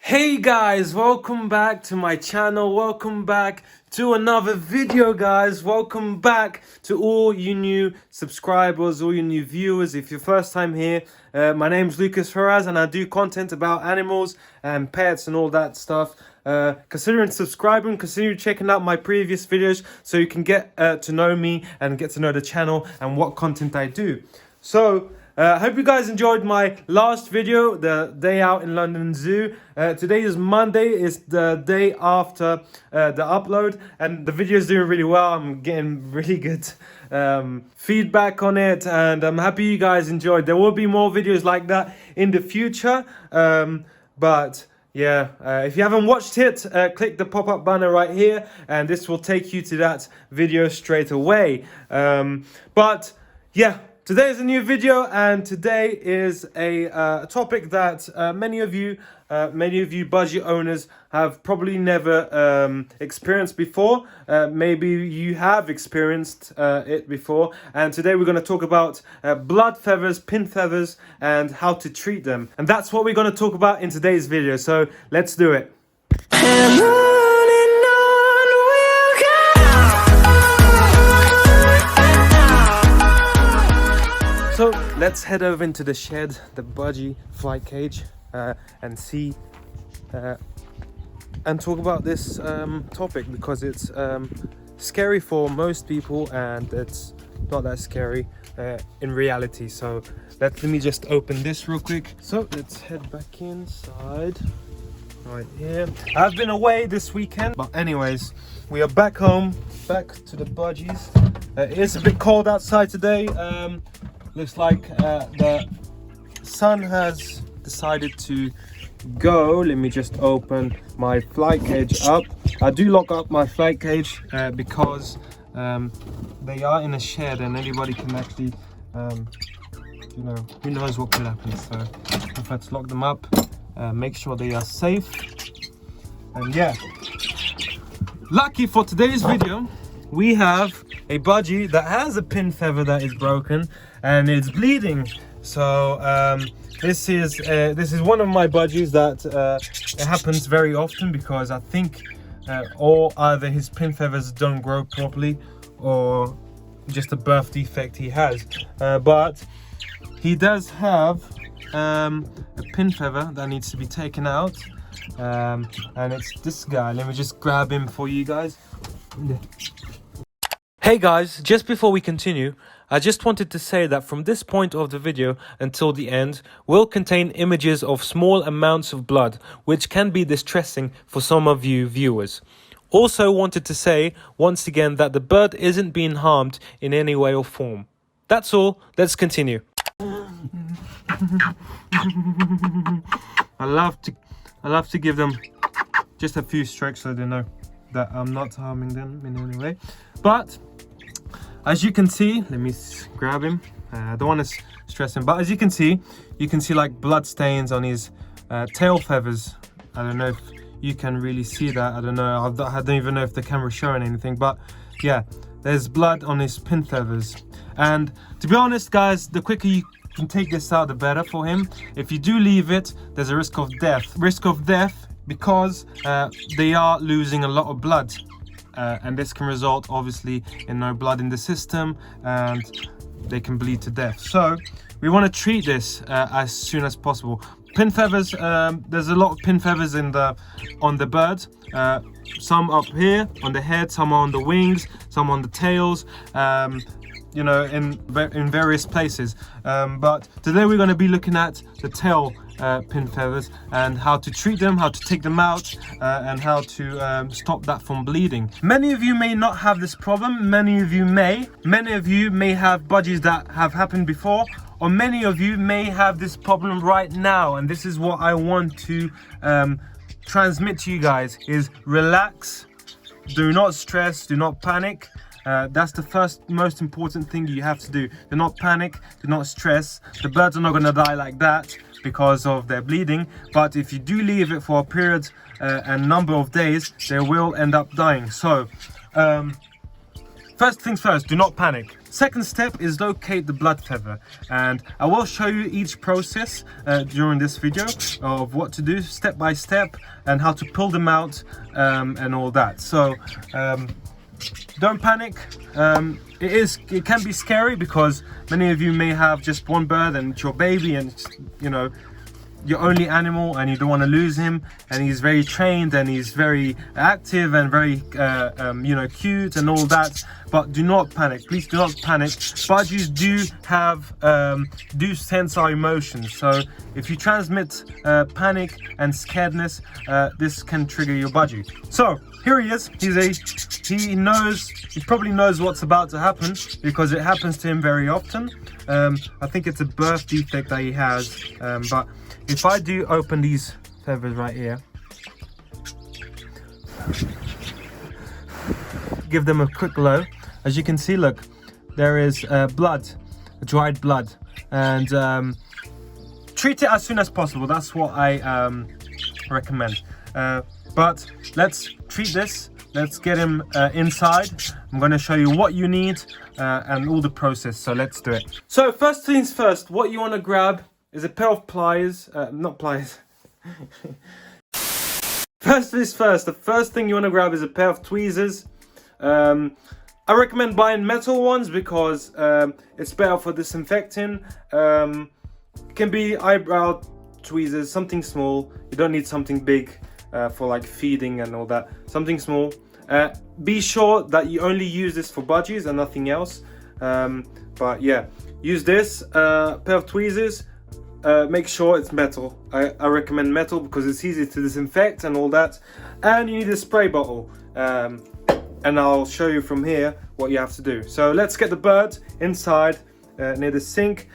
Hey guys, welcome back to my channel. Welcome back to another video, guys. Welcome back to all you new subscribers, all you new viewers. If you're first time here, my name's Lucas Faraz and I do content about animals and pets and all that stuff. Consider subscribing, consider checking out my previous videos so you can get to know me and get to know the channel and what content I do. So I hope you guys enjoyed my last video, the day out in London Zoo. Today is Monday, it's the day after the upload, and the video is doing really well. I'm getting really good feedback on it, and I'm happy you guys enjoyed. There will be more videos like that in the future, but yeah, if you haven't watched it, click the pop-up banner right here, and this will take you to that video straight away. But yeah. Today is a new video, and today is a topic that many of you budgie owners have probably never experienced before. Maybe you have experienced it before, and today we're going to talk about blood feathers, pin feathers, and how to treat them. And that's what we're going to talk about in today's video, so let's do it. So let's head over into the shed, the budgie flight cage, and see and talk about this topic, because it's scary for most people and it's not that scary in reality. So let me just open this real quick. So let's head back inside right here. I've been away this weekend, but anyways, we are back home, back to the budgies. It is a bit cold outside today. Looks like the sun has decided to go. Let me just open my flight cage up. I do lock up my flight cage because they are in a shed and anybody can actually, you know, who knows what could happen. So I prefer to lock them up, make sure they are safe. And yeah, lucky for today's video, we have a budgie that has a pin feather that is broken and it's bleeding. So this is one of my budgies that it happens very often, because I think or either his pin feathers don't grow properly or just a birth defect he has, but he does have a pin feather that needs to be taken out, and it's this guy. Let me just grab him for you guys. Hey guys, just before we continue, I just wanted to say that from this point of the video until the end will contain images of small amounts of blood, which can be distressing for some of you viewers. Also wanted to say once again that the bird isn't being harmed in any way or form. That's all, let's continue. I love to give them just a few strokes so they know that I'm not harming them in any way. But as you can see, let me grab him. I don't want to stress him, but as you can see like blood stains on his tail feathers. I don't know if you can really see that. I don't know. I don't even know if the camera's showing anything, but yeah, there's blood on his pin feathers. And to be honest, guys, the quicker you can take this out, the better for him. If you do leave it, there's a risk of death. Because they are losing a lot of blood. And this can result obviously in no blood in the system and they can bleed to death. So we want to treat this as soon as possible. Pin feathers, there's a lot of pin feathers on the bird. Some up here on the head, some on the wings, some on the tails, you know, in various places. But today we're going to be looking at the tail pin feathers and how to treat them, how to take them out, and how to stop that from bleeding. Many of you may not have this problem. Many of you may have budgies that have happened before, or many of you may have this problem right now. And this is what I want to transmit to you guys: is relax, do not stress, do not panic. That's the first most important thing you have to do. Do not panic, do not stress. The birds are not going to die like that because of their bleeding, but if you do leave it for a period and number of days, they will end up dying. So first things first, do not panic. Second step is locate the blood feather, and I will show you each process during this video of what to do step by step and how to pull them out and all that. So don't panic. It can be scary because many of you may have just one bird and it's your baby, and you know, your only animal, and you don't want to lose him, and he's very trained and he's very active and very you know, cute and all that. But do not panic, please do not panic. Budgies do sense our emotions, so if you transmit panic and scaredness, this can trigger your budgie. So here he is. He probably knows what's about to happen because it happens to him very often. I think it's a birth defect that he has, but if I do open these feathers right here, give them a quick blow, as you can see, look, there is blood, dried blood, and treat it as soon as possible. That's what I recommend. But let's treat this. Let's get him inside. I'm going to show you what you need and all the process, so let's do it. So first things first, what you want to grab is a pair of pliers, not pliers. First things first, the first thing you want to grab is a pair of tweezers. I recommend buying metal ones because it's better for disinfecting. It can be eyebrow tweezers, something small. You don't need something big for like feeding and all that. Something small. Be sure that you only use this for budgies and nothing else. But yeah, use this pair of tweezers. Make sure it's metal. I recommend metal because it's easy to disinfect and all that. And you need a spray bottle, and I'll show you from here what you have to do. So let's get the bird inside near the sink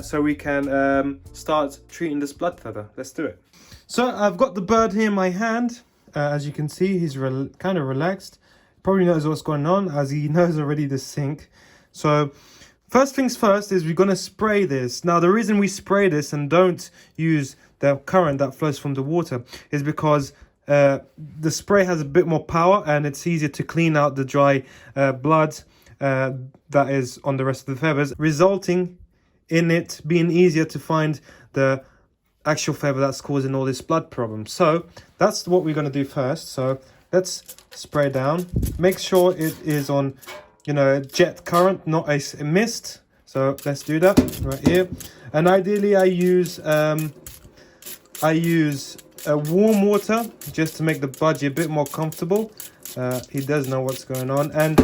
so we can start treating this blood feather. Let's do it. So I've got the bird here in my hand. As you can see, he's kind of relaxed. Probably knows what's going on as he knows already the sink. So first things first is we're going to spray this. Now the reason we spray this and don't use the current that flows from the water is because the spray has a bit more power and it's easier to clean out the dry blood that is on the rest of the feathers, resulting in it being easier to find the actual feather that's causing all this blood problem. So that's what we're going to do first. So let's spray down. Make sure it is on, you know, jet current, not a mist. So let's do that right here. And ideally I use warm water just to make the budgie a bit more comfortable. He does know what's going on, and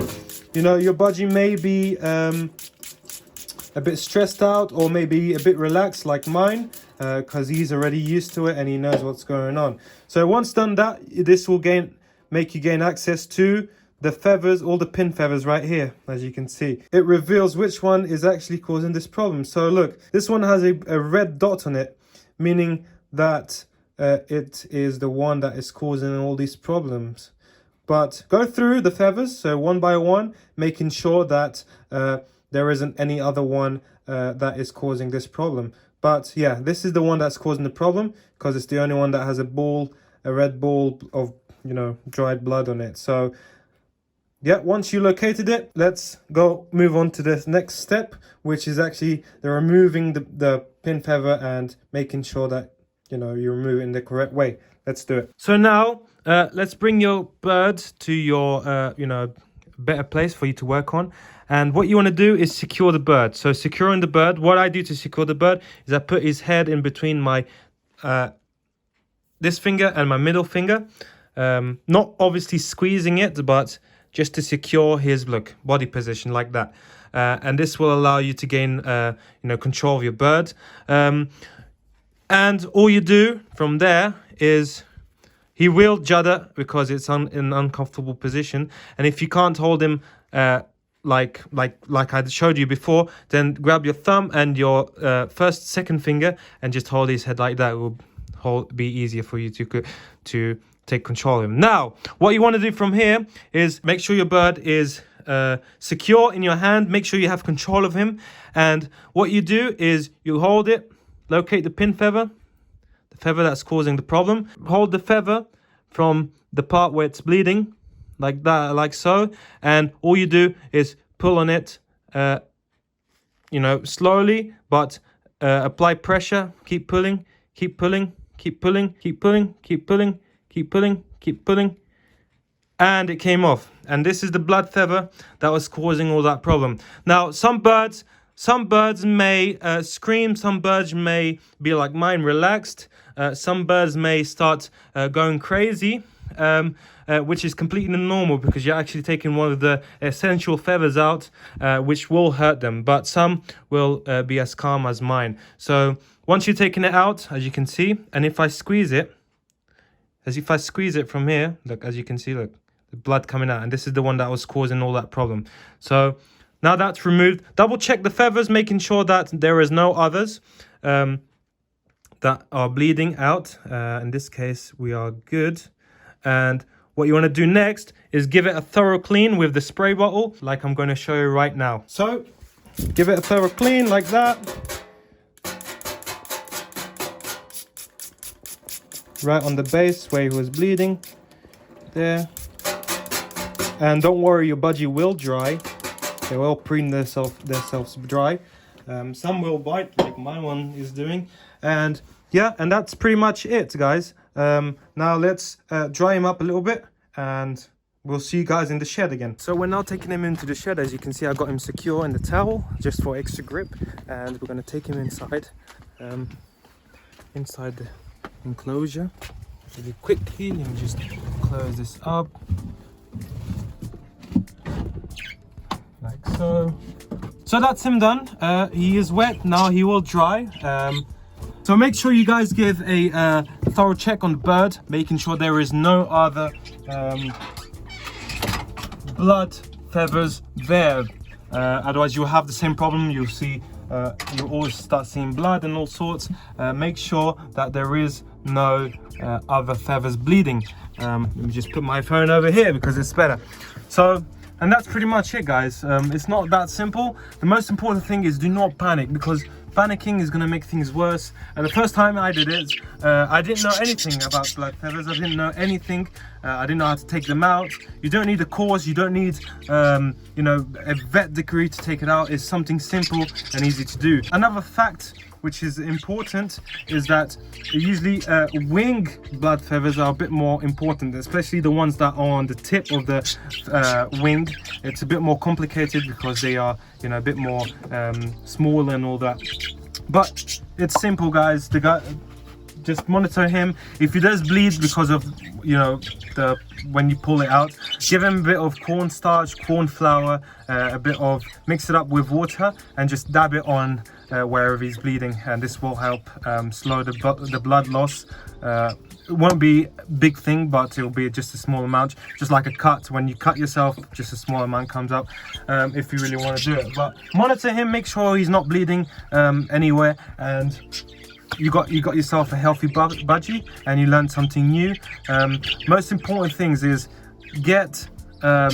you know, your budgie may be a bit stressed out or maybe a bit relaxed like mine, because he's already used to it and he knows what's going on. So once done that, this will make you gain access to the feathers, all the pin feathers right here. As you can see, it reveals which one is actually causing this problem. So look, this one has a red dot on it, meaning that it is the one that is causing all these problems. But go through the feathers, so one by one, making sure that there isn't any other one that is causing this problem. But yeah, this is the one that's causing the problem because it's the only one that has a red ball of, you know, dried blood on it. So yeah, once you located it, let's move on to the next step, which is actually removing the pin feather and making sure that, you know, you remove it in the correct way. Let's do it. So now let's bring your bird to your you know, better place for you to work on. And what you want to do is secure the bird. So securing the bird, what I do to secure the bird is I put his head in between my this finger and my middle finger. Not obviously squeezing it, but just to secure his body position like that. And this will allow you to gain you know, control of your bird. And all you do from there is he will judder because it's in an uncomfortable position. And if you can't hold him like I showed you before, then grab your thumb and your second finger and just hold his head like that. It will be easier for you to take control of him. Now, what you want to do from here is make sure your bird is secure in your hand. Make sure you have control of him. And what you do is you hold it, locate the pin feather, the feather that's causing the problem. Hold the feather from the part where it's bleeding, like that, like so. And all you do is pull on it, you know, slowly, but apply pressure. Keep pulling, keep pulling, keep pulling, keep pulling, keep pulling, keep pulling, keep pulling. And it came off. And this is the blood feather that was causing all that problem. Now, some birds may scream, some birds may be like mine, relaxed. Some birds may start going crazy, which is completely normal because you're actually taking one of the essential feathers out, which will hurt them. But some will be as calm as mine. So once you've taken it out, as you can see, and if I squeeze it, from here, look, as you can see, look, the blood coming out. And this is the one that was causing all that problem. So now that's removed, double check the feathers, making sure that there is no others that are bleeding out. In this case, we are good. And what you want to do next is give it a thorough clean with the spray bottle, like I'm going to show you right now. So give it a thorough clean like that. Right on the base where he was bleeding, there. And don't worry, your budgie will dry. They will preen themselves dry. Some will bite, like my one is doing. And yeah, and that's pretty much it, guys. Now let's dry him up a little bit, and we'll see you guys in the shed again. So we're now taking him into the shed. As you can see, I got him secure in the towel just for extra grip, and we're going to take him inside, inside the enclosure really quickly. Let me just close this up like so. So that's him done. He is wet now, he will dry. So make sure you guys give a thorough check on the bird, making sure there is no other blood feathers there. Otherwise you'll have the same problem. You'll see, you'll always start seeing blood and all sorts. Make sure that there is no other feathers bleeding. Let me just put my phone over here because it's better. So, and that's pretty much it, guys. It's not that simple. The most important thing is do not panic, because panicking is going to make things worse. And the first time I did it, I didn't know anything about blood feathers. I didn't know anything. I didn't know how to take them out. You don't need a course. You don't need, you know, a vet degree to take it out. It's something simple and easy to do. Another fact which is important is that usually wing blood feathers are a bit more important, especially the ones that are on the tip of the wing. It's a bit more complicated because they are, you know, a bit more small and all that. But it's simple, guys. The guy, just monitor him. If he does bleed because of, you know, when you pull it out, give him a bit of cornstarch, corn flour, a bit of, mix it up with water and just dab it on wherever he's bleeding, and this will help slow the blood loss. It won't be a big thing, but it'll be just a small amount, just like a cut. When you cut yourself, just a small amount comes up if you really want to do it. But monitor him, make sure he's not bleeding anywhere, and you got yourself a healthy budgie, and you learned something new. Most important things is get a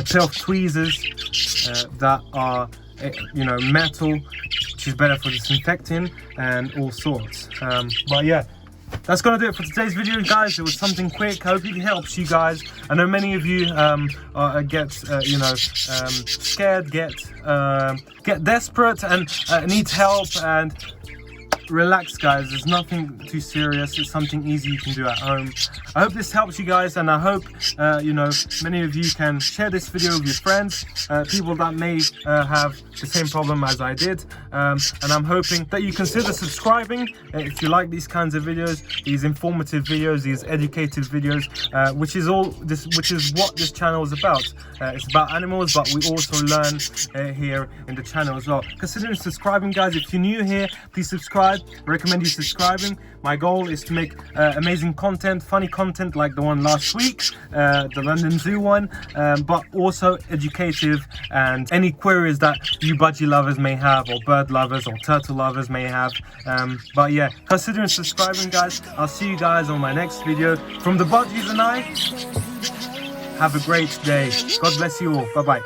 pair of tweezers that are, you know, metal, which is better for disinfecting and all sorts. But yeah, that's gonna do it for today's video, guys. It was something quick. I hope it helps you guys. I know many of you get you know, scared, get desperate and need help. And relax, guys. There's nothing too serious. It's something easy you can do at home. I hope this helps you guys, and I hope you know, many of you can share this video with your friends, people that may have the same problem as I did. And I'm hoping that you consider subscribing if you like these kinds of videos, these informative videos, these educated videos, which is what this channel is about. It's about animals, but we also learn here in the channel as well. Consider subscribing, guys. If you're new here, please subscribe. I recommend you subscribing. My goal is to make amazing content, funny content like the one last week, the London Zoo one, but also educative and any queries that you budgie lovers may have, or bird lovers or turtle lovers may have. But yeah, consider subscribing, guys. I'll see you guys on my next video. From the budgies and I, have a great day. God bless you all. Bye bye.